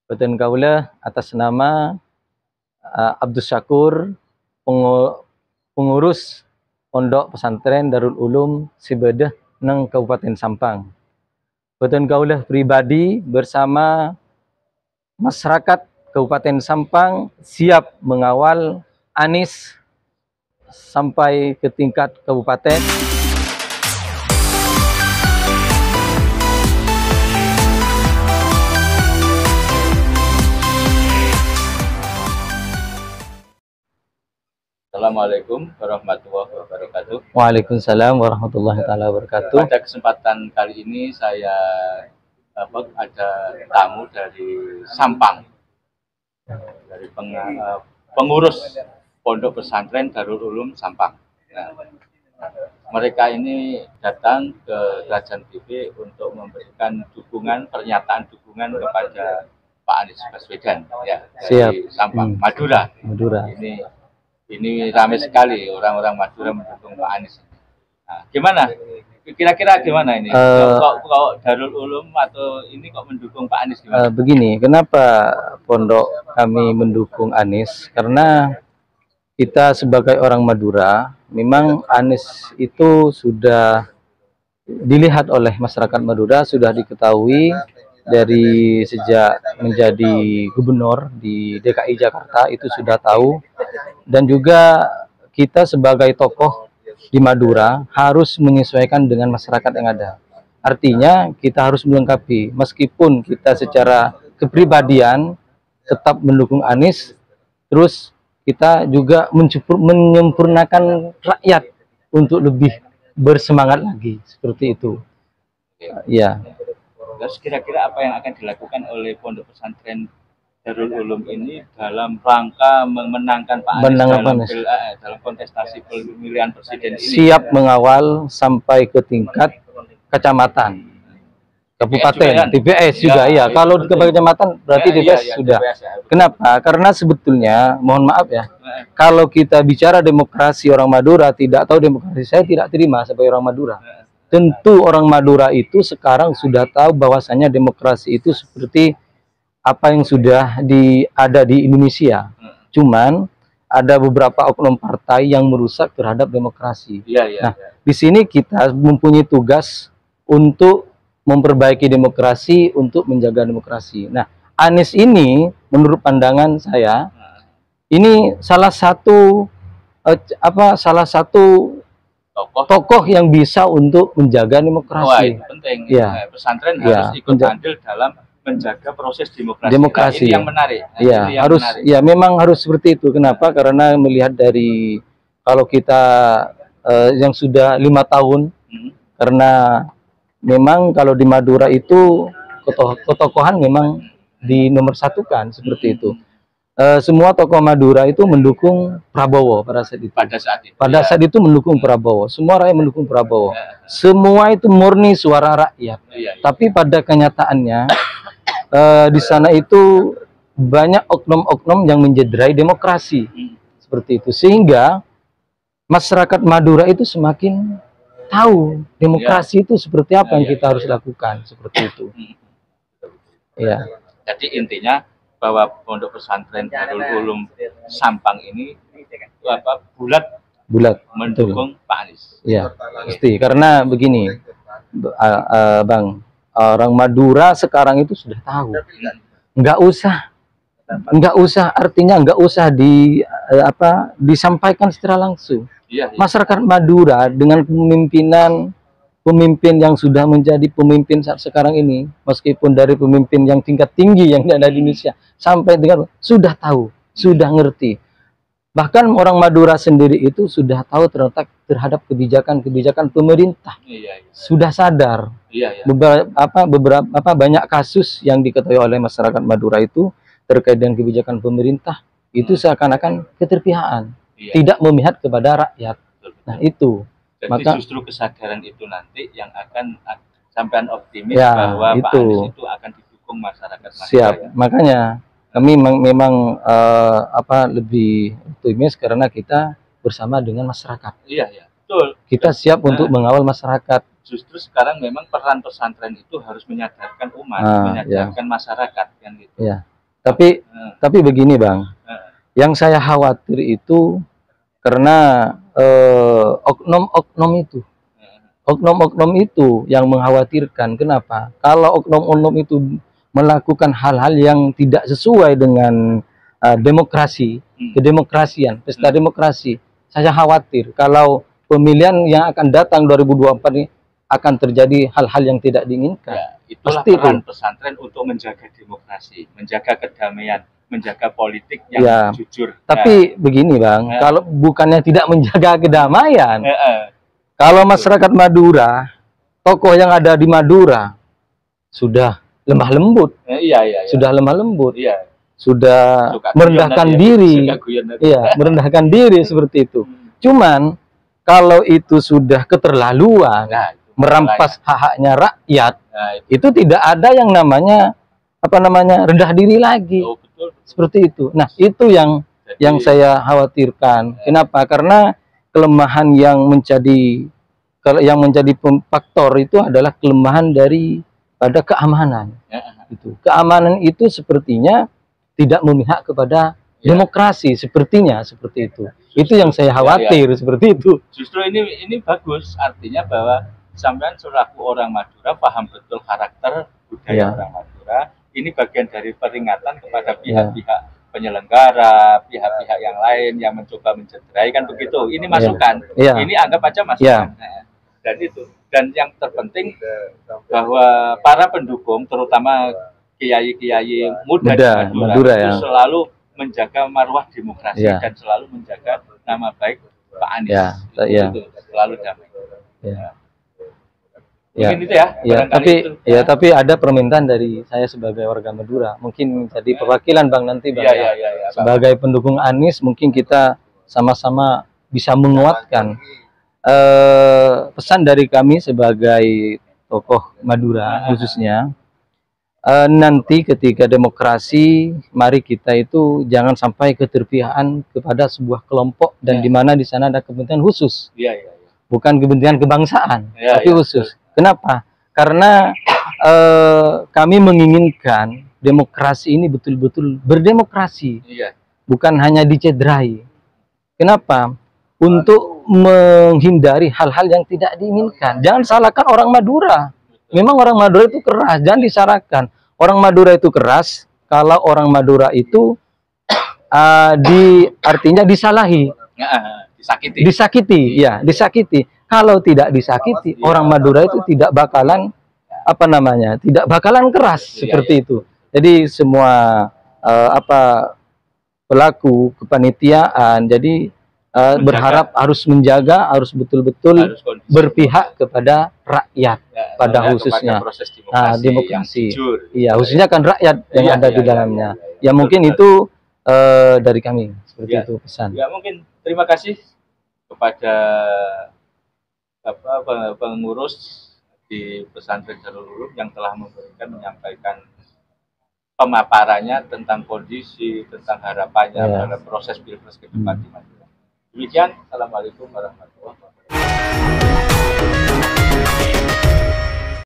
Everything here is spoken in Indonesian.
Boten kaula atas nama Abdus Syakur, pengurus Pondok Pesantren Darul Ulum Sibedah nang Kabupaten Sampang. Boten kaula pribadi bersama masyarakat Kabupaten Sampang siap mengawal Anies sampai ke tingkat kabupaten. Assalamualaikum warahmatullahi wabarakatuh. Waalaikumsalam warahmatullahi wabarakatuh. Pada kesempatan kali ini saya ada tamu dari Sampang, dari pengurus Pondok Pesantren Darul Ulum Sampang. Nah, mereka ini datang ke Rajan TV untuk memberikan dukungan, pernyataan dukungan kepada Pak Anies Baswedan, ya, dari Sampang, Madura. Ini ramai sekali orang-orang Madura mendukung Pak Anies. Nah, gimana? Kira-kira gimana ini? Kok Darul Ulum atau ini kok mendukung Pak Anies gimana? Begini, kenapa pondok kami mendukung Anies? Karena kita sebagai orang Madura, memang Anies itu sudah dilihat oleh masyarakat Madura, sudah diketahui dari sejak menjadi gubernur di DKI Jakarta, itu sudah tahu. Dan juga kita sebagai tokoh di Madura harus menyesuaikan dengan masyarakat yang ada. Artinya kita harus melengkapi, meskipun kita secara kepribadian tetap mendukung Anies, terus kita juga menyempurnakan rakyat untuk lebih bersemangat lagi, seperti itu. Ya. Terus kira-kira apa yang akan dilakukan oleh Pondok Pesantren Darul Ulum ini dalam rangka memenangkan Pak Anies dalam kontestasi pemilihan presiden ini? Siap mengawal sampai ke tingkat kecamatan, kabupaten, TPS juga, ya. Kalau ke kecamatan berarti TPS sudah. Kenapa? Karena sebetulnya, mohon maaf ya, kalau kita bicara demokrasi orang Madura, tidak tahu demokrasi, saya tidak terima sebagai orang Madura. Tentu orang Madura itu sekarang sudah tahu bahwasanya demokrasi itu seperti apa yang sudah ada di Indonesia. Cuman ada beberapa oknum partai yang merusak terhadap demokrasi. Nah, di sini kita mempunyai tugas untuk memperbaiki demokrasi, untuk menjaga demokrasi. Nah, Anies ini menurut pandangan saya ini salah satu tokoh yang bisa untuk menjaga demokrasi. Wah, itu penting. Ya. Pesantren harus ikut andil dalam menjaga proses demokrasi. Ini yang menarik. Ya, harus menarik. Ya, memang harus seperti itu. Kenapa? Karena melihat dari kalau kita yang sudah 5 tahun, karena memang kalau di Madura itu ketokohan memang dinomorsatukan seperti itu. Semua tokoh Madura itu mendukung Prabowo pada saat itu. Pada saat itu mendukung Prabowo. Semua rakyat mendukung Prabowo. Semua itu murni suara rakyat. Tapi pada kenyataannya di sana itu banyak oknum-oknum yang menjederai demokrasi. Seperti itu. Sehingga masyarakat Madura itu semakin tahu demokrasi itu seperti apa yang kita harus lakukan. Seperti itu. Ya. Jadi intinya bahwa Pondok Pesantren Darul Ulum Sampang ini bulat mendukung Pak Anies. Iya, pasti. Karena begini, Bang, orang Madura sekarang itu sudah tahu. Nggak usah, artinya nggak usah disampaikan secara langsung. Masyarakat Madura dengan pemimpin yang sudah menjadi pemimpin saat sekarang ini, meskipun dari pemimpin yang tingkat tinggi yang ada di Indonesia sampai dengan sudah tahu, sudah ngerti. Bahkan orang Madura sendiri itu sudah tahu terhadap kebijakan pemerintah. Sudah sadar. Beberapa banyak kasus yang diketahui oleh masyarakat Madura itu terkait dengan kebijakan pemerintah itu seakan-akan keterpihakan, tidak memihak kepada rakyat. Nah, itu. Jadi justru kesadaran itu nanti yang akan sampean optimis bahwa Pak Anies itu akan didukung masyarakat. Siap. Makanya kami memang lebih optimis karena kita bersama dengan masyarakat. Iya, betul. Kita siap untuk mengawal masyarakat. Justru sekarang memang peran pesantren itu harus menyadarkan umat, menyadarkan masyarakat kan gitu. Iya. Tapi begini Bang, yang saya khawatir itu karena oknum-oknum itu. Oknum-oknum itu yang mengkhawatirkan. Kenapa? Kalau oknum-oknum itu melakukan hal-hal yang tidak sesuai dengan demokrasi, kedemokrasian, pesta demokrasi, saya khawatir kalau pemilihan yang akan datang 2024 ini akan terjadi hal-hal yang tidak diinginkan. Ya, itulah pasti peran itu pesantren untuk menjaga demokrasi, menjaga kedamaian, menjaga politik yang jujur. Tapi begini Bang, kalau bukannya tidak menjaga kedamaian, kalau masyarakat Madura, tokoh yang ada di Madura sudah lemah lembut, sudah lemah lembut, sudah merendahkan diri, merendahkan diri seperti itu. Cuman kalau itu sudah keterlaluan, merampas hak-haknya rakyat, itu tidak ada yang namanya rendah diri lagi. Seperti itu. Nah, itu yang saya khawatirkan. Kenapa? Karena kelemahan yang menjadi faktor itu adalah kelemahan pada keamanan. Keamanan itu sepertinya tidak memihak kepada demokrasi, sepertinya seperti itu. Itu yang saya khawatir, seperti itu. Justru ini bagus, artinya bahwa sampean selaku orang Madura paham betul karakter budaya orang Madura. Ini bagian dari peringatan kepada pihak-pihak penyelenggara, pihak-pihak yang lain yang mencoba mencederai, kan begitu. Ini masukan, ini anggap aja masukan. Dan yang terpenting bahwa para pendukung, terutama kiai-kiai muda di Madura itu selalu menjaga marwah demokrasi dan selalu menjaga nama baik Pak Anies. Itu selalu damai. Mungkin itu tapi ada permintaan dari saya sebagai warga Madura, mungkin jadi perwakilan Bang nanti Bang. Sebagai pendukung Anies, mungkin kita sama-sama bisa menguatkan pesan dari kami sebagai tokoh Madura khususnya. Nanti ketika demokrasi, mari kita itu jangan sampai keterpihakan kepada sebuah kelompok dan di mana di sana ada kepentingan khusus. Bukan kepentingan kebangsaan, tapi khusus. Kenapa? Karena kami menginginkan demokrasi ini betul-betul berdemokrasi, bukan hanya dicederai. Kenapa? Untuk menghindari hal-hal yang tidak diinginkan. Jangan salahkan orang Madura. Memang orang Madura itu keras, jangan disalahkan. Orang Madura itu keras, kalau orang Madura itu artinya disalahi, disakiti. Kalau tidak disakiti, orang Madura itu tidak bakalan tidak bakalan keras seperti itu. Jadi semua pelaku kepanitiaan jadi berharap harus menjaga, harus betul-betul berpihak kepada rakyat pada khususnya. Demokrasi. Khususnya kan rakyat yang ada di dalamnya. Ya mungkin itu dari kami seperti itu pesan. Ya mungkin terima kasih kepada pengurus di pesantren Darul Ulum yang telah menyampaikan pemaparannya tentang kondisi, tentang harapannya pada proses pilpres ke depan di Madura. Demikian, assalamualaikum warahmatullahi wabarakatuh.